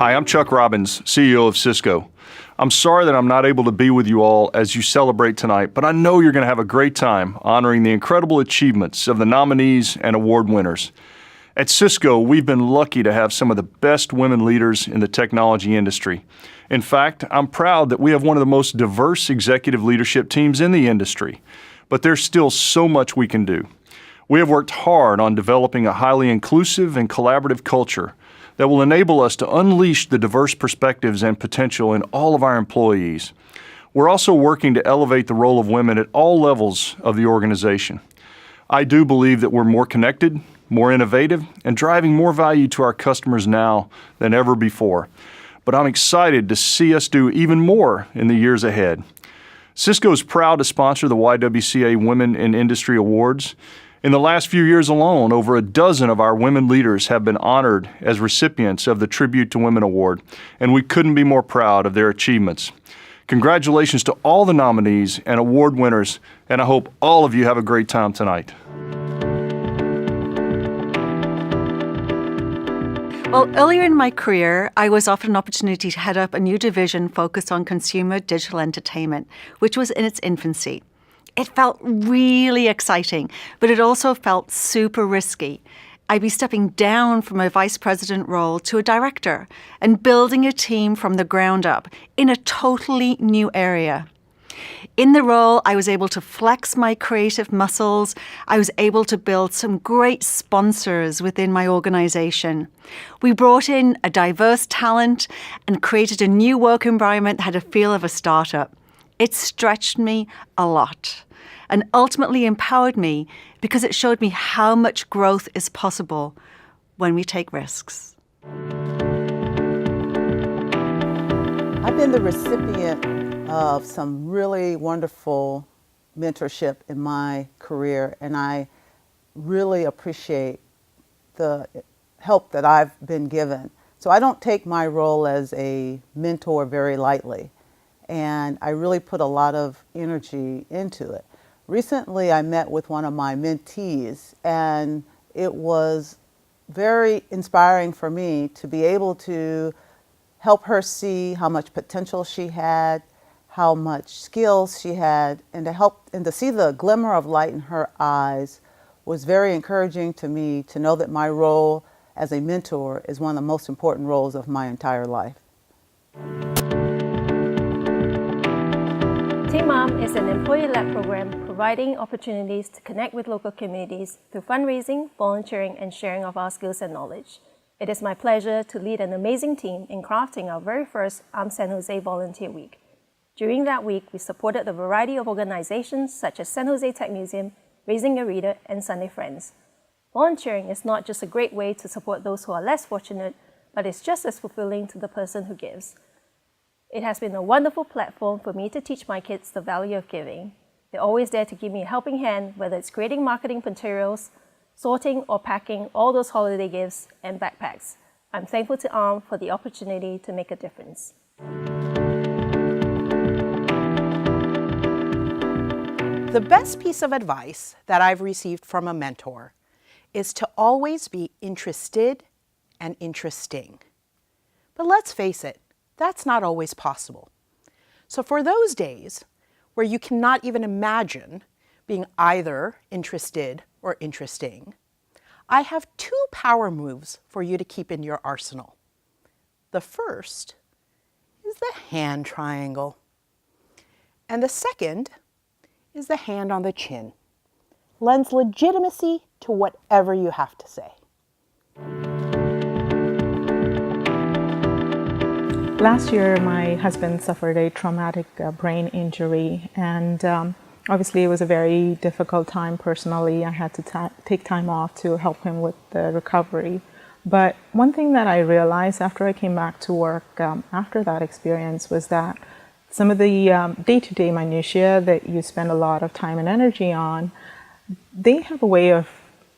Hi, I'm Chuck Robbins, CEO of Cisco. I'm sorry that I'm not able to be with you all as you celebrate tonight, but I know you're going to have a great time honoring the incredible achievements of the nominees and award winners. At Cisco, we've been lucky to have some of the best women leaders in the technology industry. In fact, I'm proud that we have one of the most diverse executive leadership teams in the industry, but there's still so much we can do. We have worked hard on developing a highly inclusive and collaborative culture that will enable us to unleash the diverse perspectives and potential in all of our employees. We're also working to elevate the role of women at all levels of the organization. I do believe that we're more connected, more innovative, and driving more value to our customers now than ever before. But I'm excited to see us do even more in the years ahead. Cisco is proud to sponsor the YWCA Women in Industry Awards. In the last few years alone, over a dozen of our women leaders have been honored as recipients of the Tribute to Women Award, and we couldn't be more proud of their achievements. Congratulations to all the nominees and award winners, and I hope all of you have a great time tonight. Well, earlier in my career, I was offered an opportunity to head up a new division focused on consumer digital entertainment, which was in its infancy. It felt really exciting, but it also felt super risky. I'd be stepping down from a vice president role to a director and building a team from the ground up in a totally new area. In the role, I was able to flex my creative muscles. I was able to build some great sponsors within my organization. We brought in a diverse talent and created a new work environment that had a feel of a startup. It stretched me a lot and ultimately empowered me because it showed me how much growth is possible when we take risks. I've been the recipient of some really wonderful mentorship in my career, and I really appreciate the help that I've been given. So I don't take my role as a mentor very lightly, and I really put a lot of energy into it. Recently, I met with one of my mentees, and it was very inspiring for me to be able to help her see how much potential she had, how much skills she had, and to see the glimmer of light in her eyes was very encouraging to me, to know that my role as a mentor is one of the most important roles of my entire life. Team Mom is an employee-led program providing opportunities to connect with local communities through fundraising, volunteering, and sharing of our skills and knowledge. It is my pleasure to lead an amazing team in crafting our very first San Jose Volunteer Week. During that week, we supported a variety of organizations such as San Jose Tech Museum, Raising a Reader, and Sunday Friends. Volunteering is not just a great way to support those who are less fortunate, but it's just as fulfilling to the person who gives. It has been a wonderful platform for me to teach my kids the value of giving. They're always there to give me a helping hand, whether it's creating marketing materials, sorting or packing all those holiday gifts and backpacks. I'm thankful to ARM for the opportunity to make a difference. The best piece of advice that I've received from a mentor is to always be interested and interesting. But let's face it, that's not always possible. So for those days where you cannot even imagine being either interested or interesting, I have two power moves for you to keep in your arsenal. The first is the hand triangle, and the second is the hand on the chin. Lends legitimacy to whatever you have to say. Last year, my husband suffered a traumatic brain injury, and obviously it was a very difficult time personally. I had to take time off to help him with the recovery. But one thing that I realized after I came back to work after that experience was that some of the day-to-day minutiae that you spend a lot of time and energy on, they have a way of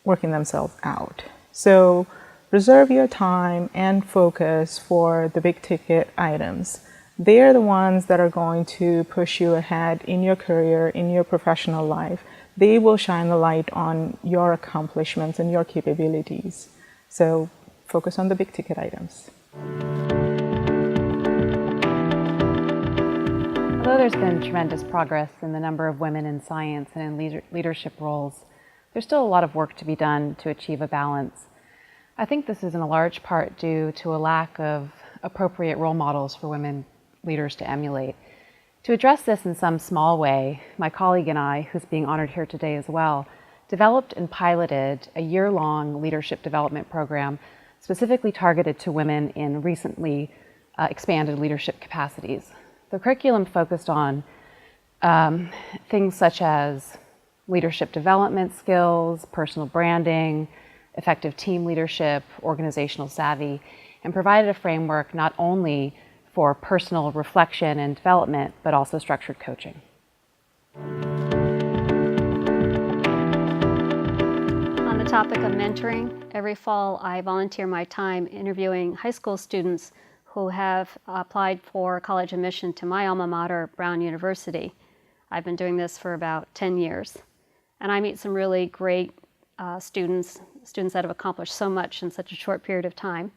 working themselves out. So reserve your time and focus for the big ticket items. They're the ones that are going to push you ahead in your career, in your professional life. They will shine the light on your accomplishments and your capabilities. So focus on the big ticket items. Although there's been tremendous progress in the number of women in science and in leadership roles, there's still a lot of work to be done to achieve a balance. I think this is in a large part due to a lack of appropriate role models for women leaders to emulate. To address this in some small way, my colleague and I, who's being honored here today as well, developed and piloted a year-long leadership development program specifically targeted to women in recently expanded leadership capacities. The curriculum focused on things such as leadership development skills, personal branding, effective team leadership, organizational savvy, and provided a framework not only for personal reflection and development, but also structured coaching. On the topic of mentoring, every fall I volunteer my time interviewing high school students who have applied for college admission to my alma mater, Brown University. I've been doing this for about 10 years. And I meet some really great students that have accomplished so much in such a short period of time.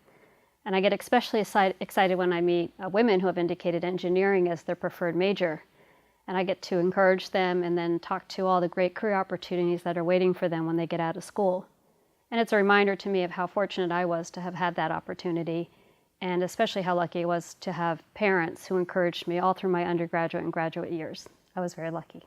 And I get especially excited when I meet women who have indicated engineering as their preferred major. And I get to encourage them and then talk to all the great career opportunities that are waiting for them when they get out of school. And it's a reminder to me of how fortunate I was to have had that opportunity, and especially how lucky I was to have parents who encouraged me all through my undergraduate and graduate years. I was very lucky.